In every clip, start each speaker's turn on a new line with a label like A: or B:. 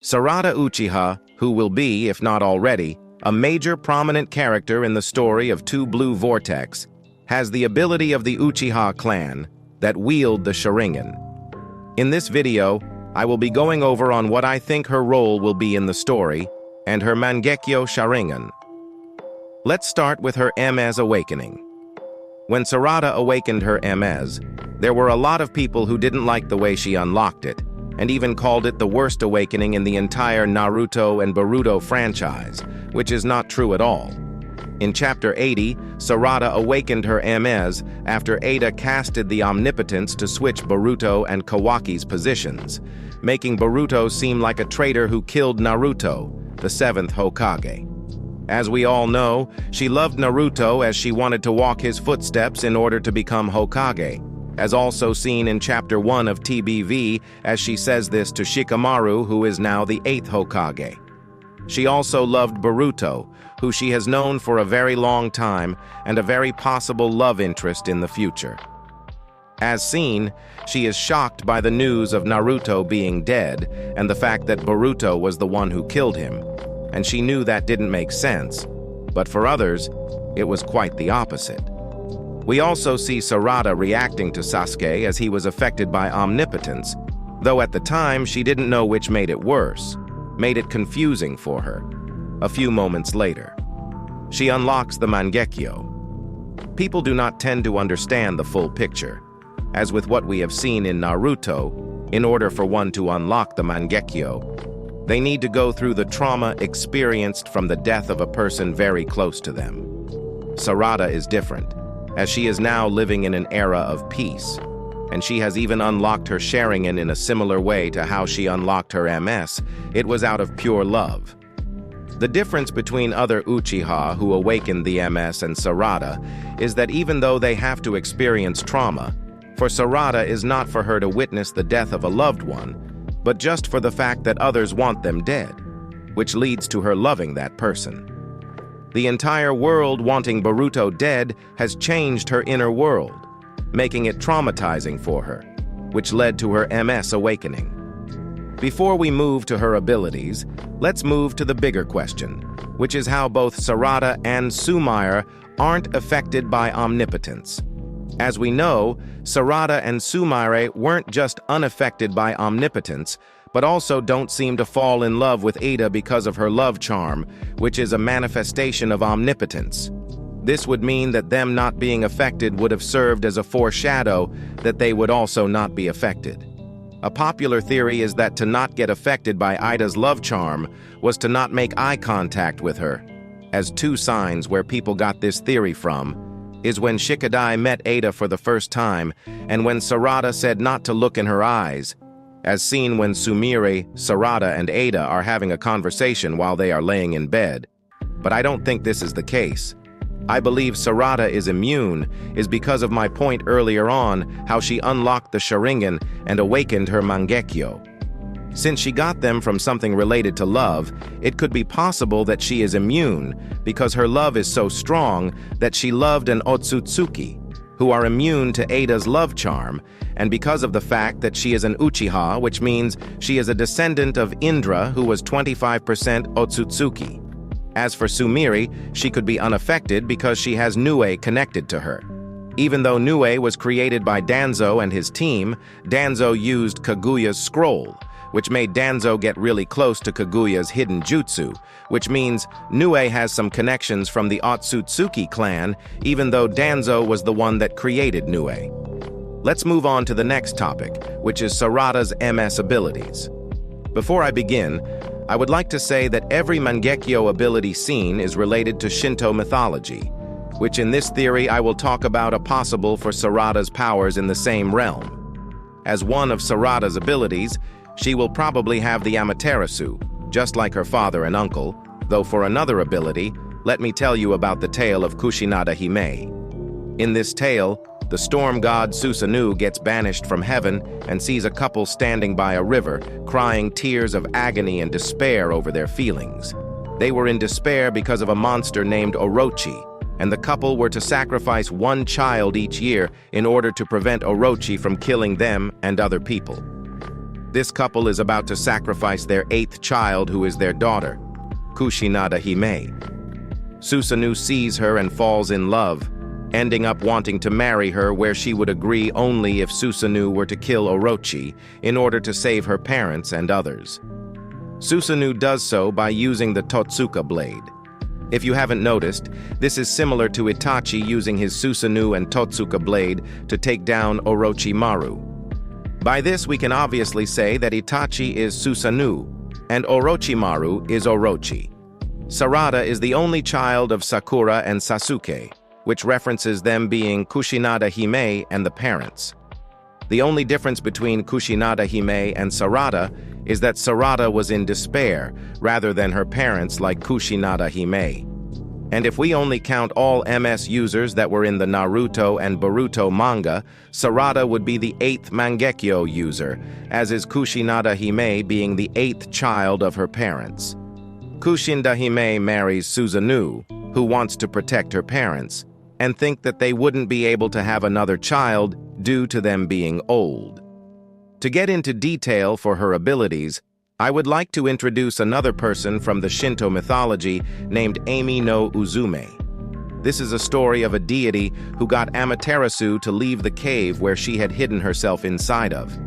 A: Sarada Uchiha, who will be, if not already, a major prominent character in the story of Two Blue Vortex, has the ability of the Uchiha clan that wield the Sharingan. In this video, I will be going over on what I think her role will be in the story and her Mangekyo Sharingan. Let's start with her MS awakening. When Sarada awakened her MS, there were a lot of people who didn't like the way she unlocked it, and even called it the worst awakening in the entire Naruto and Boruto franchise, which is not true at all. In Chapter 80, Sarada awakened her MS after Ada casted the omnipotence to switch Boruto and Kawaki's positions, making Boruto seem like a traitor who killed Naruto, the seventh Hokage. As we all know, she loved Naruto as she wanted to walk his footsteps in order to become Hokage, as also seen in Chapter 1 of TBV as she says this to Shikamaru, who is now the 8th Hokage. She also loved Boruto, who she has known for a very long time and a very possible love interest in the future. As seen, she is shocked by the news of Naruto being dead and the fact that Boruto was the one who killed him, and she knew that didn't make sense, but for others, it was quite the opposite. We also see Sarada reacting to Sasuke as he was affected by omnipotence, though at the time she didn't know which made it worse, made it confusing for her. A few moments later, she unlocks the Mangekyo. People do not tend to understand the full picture. As with what we have seen in Naruto, in order for one to unlock the Mangekyo, they need to go through the trauma experienced from the death of a person very close to them. Sarada is different, as she is now living in an era of peace, and she has even unlocked her Sharingan in a similar way to how she unlocked her MS. It was out of pure love. The difference between other Uchiha who awakened the MS and Sarada is that even though they have to experience trauma, for Sarada is not for her to witness the death of a loved one, but just for the fact that others want them dead, which leads to her loving that person. The entire world wanting Boruto dead has changed her inner world, making it traumatizing for her, which led to her MS awakening. Before we move to her abilities, let's move to the bigger question, which is how both Sarada and Sumire aren't affected by omnipotence. As we know, Sarada and Sumire weren't just unaffected by omnipotence, but also don't seem to fall in love with Ada because of her love charm, which is a manifestation of omnipotence. This would mean that them not being affected would have served as a foreshadow that they would also not be affected. A popular theory is that to not get affected by Ida's love charm was to not make eye contact with her. As two signs where people got this theory from is when Shikadai met Ada for the first time and when Sarada said not to look in her eyes, as seen when Sumire, Sarada, and Ada are having a conversation while they are laying in bed. But I don't think this is the case. I believe Sarada is immune is because of my point earlier on how she unlocked the Sharingan and awakened her Mangekyo. Since she got them from something related to love, it could be possible that she is immune because her love is so strong that she loved an Otsutsuki, who are immune to Ada's love charm, and because of the fact that she is an Uchiha, which means she is a descendant of Indra, who was 25% Otsutsuki. As for Sumire, she could be unaffected because she has Nue connected to her. Even though Nue was created by Danzo and his team, Danzo used Kaguya's scroll, which made Danzo get really close to Kaguya's hidden jutsu, which means Nue has some connections from the Otsutsuki clan, even though Danzo was the one that created Nue. Let's move on to the next topic, which is Sarada's MS abilities. Before I begin, I would like to say that every Mangekyo ability seen is related to Shinto mythology, which in this theory I will talk about a possible for Sarada's powers in the same realm. As one of Sarada's abilities, she will probably have the Amaterasu, just like her father and uncle, though for another ability, let me tell you about the tale of Kushinada Hime. In this tale, the storm god Susanoo gets banished from heaven and sees a couple standing by a river, crying tears of agony and despair over their feelings. They were in despair because of a monster named Orochi, and the couple were to sacrifice one child each year in order to prevent Orochi from killing them and other people. This couple is about to sacrifice their 8th child, who is their daughter, Kushinada Hime. Susanoo sees her and falls in love, ending up wanting to marry her, where she would agree only if Susanoo were to kill Orochi in order to save her parents and others. Susanoo does so by using the Totsuka blade. If you haven't noticed, this is similar to Itachi using his Susanoo and Totsuka blade to take down Orochimaru. By this, we can obviously say that Itachi is Susanoo and Orochimaru is Orochi. Sarada is the only child of Sakura and Sasuke, which references them being Kushinada Hime and the parents. The only difference between Kushinada Hime and Sarada is that Sarada was in despair rather than her parents like Kushinada Hime. And if we only count all MS users that were in the Naruto and Boruto manga, Sarada would be the 8th Mangekyo user, as is Kushinada Hime being the 8th child of her parents. Kushinada Hime marries Susanoo, who wants to protect her parents, and think that they wouldn't be able to have another child due to them being old. To get into detail for her abilities, I would like to introduce another person from the Shinto mythology named Amy no Uzume. This is a story of a deity who got Amaterasu to leave the cave where she had hidden herself inside of.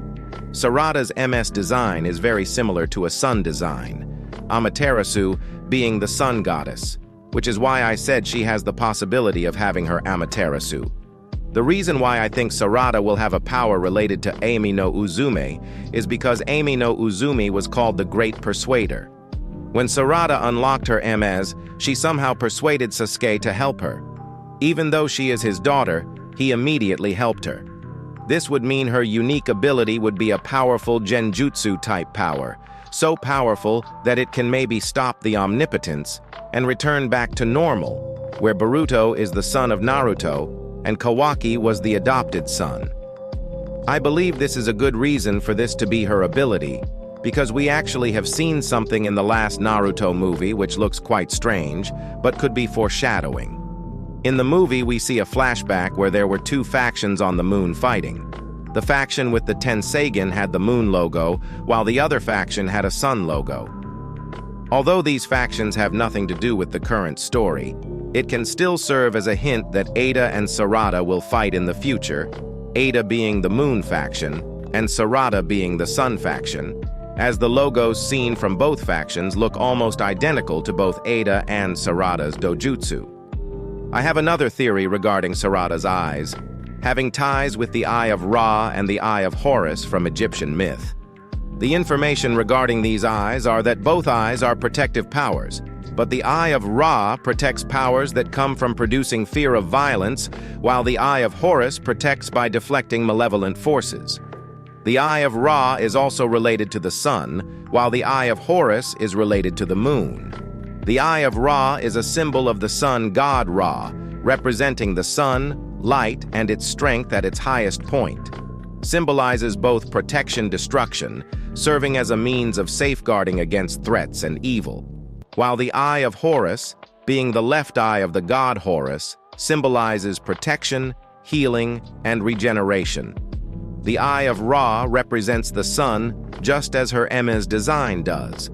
A: Sarada's MS design is very similar to a sun design, Amaterasu being the sun goddess, which is why I said she has the possibility of having her Amaterasu. The reason why I think Sarada will have a power related to Amy no Uzume is because Amy no Uzume was called the Great Persuader. When Sarada unlocked her MS, she somehow persuaded Sasuke to help her. Even though she is his daughter, he immediately helped her. This would mean her unique ability would be a powerful genjutsu-type power, so powerful that it can maybe stop the omnipotence and return back to normal, where Boruto is the son of Naruto, and Kawaki was the adopted son. I believe this is a good reason for this to be her ability, because we actually have seen something in the last Naruto movie which looks quite strange, but could be foreshadowing. In the movie, we see a flashback where there were 2 factions on the moon fighting. The faction with the Tenseigan had the moon logo, while the other faction had a sun logo. Although these factions have nothing to do with the current story, it can still serve as a hint that Ada and Sarada will fight in the future, Ada being the moon faction, and Sarada being the sun faction, as the logos seen from both factions look almost identical to both Ada and Sarada's dojutsu. I have another theory regarding Sarada's eyes, having ties with the Eye of Ra and the Eye of Horus from Egyptian myth. The information regarding these eyes are that both eyes are protective powers, but the Eye of Ra protects powers that come from producing fear of violence, while the Eye of Horus protects by deflecting malevolent forces. The Eye of Ra is also related to the sun, while the Eye of Horus is related to the moon. The Eye of Ra is a symbol of the sun god Ra, representing the sun, light, and its strength at its highest point. Symbolizes both protection-destruction, serving as a means of safeguarding against threats and evil, while the Eye of Horus, being the left eye of the god Horus, symbolizes protection, healing, and regeneration. The Eye of Ra represents the sun, just as her MS design does.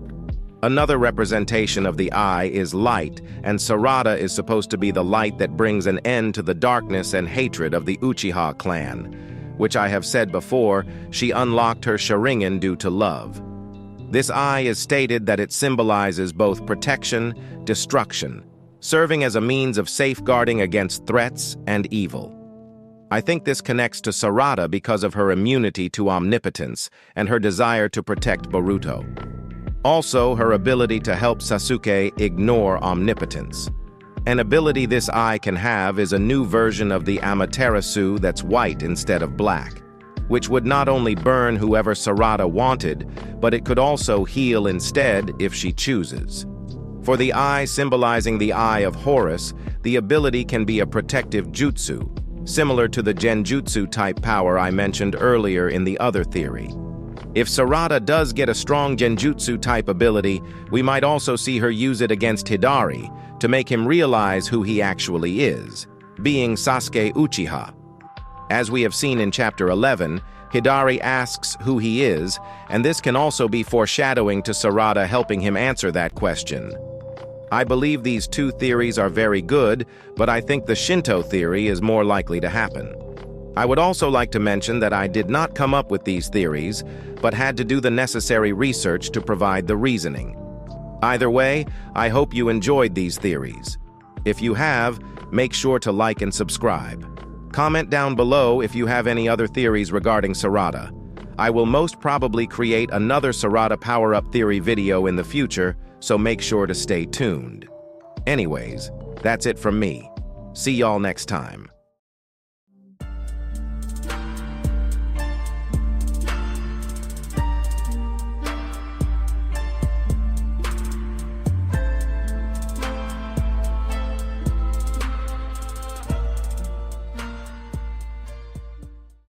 A: Another representation of the eye is light, and Sarada is supposed to be the light that brings an end to the darkness and hatred of the Uchiha clan, which I have said before, she unlocked her Sharingan due to love. This eye is stated that it symbolizes both protection, destruction, serving as a means of safeguarding against threats and evil. I think this connects to Sarada because of her immunity to omnipotence and her desire to protect Boruto. Also, her ability to help Sasuke ignore omnipotence. An ability this eye can have is a new version of the Amaterasu that's white instead of black, which would not only burn whoever Sarada wanted, but it could also heal instead if she chooses. For the eye symbolizing the Eye of Horus, the ability can be a protective jutsu, similar to the genjutsu-type power I mentioned earlier in the other theory. If Sarada does get a strong genjutsu-type ability, we might also see her use it against Hidari to make him realize who he actually is, being Sasuke Uchiha. As we have seen in Chapter 11, Hidari asks who he is, and this can also be foreshadowing to Sarada helping him answer that question. I believe these two theories are very good, but I think the Shinto theory is more likely to happen. I would also like to mention that I did not come up with these theories, but had to do the necessary research to provide the reasoning. Either way, I hope you enjoyed these theories. If you have, make sure to like and subscribe. Comment down below if you have any other theories regarding Sarada. I will most probably create another Sarada power-up theory video in the future, so make sure to stay tuned. Anyways, that's it from me. See y'all next time.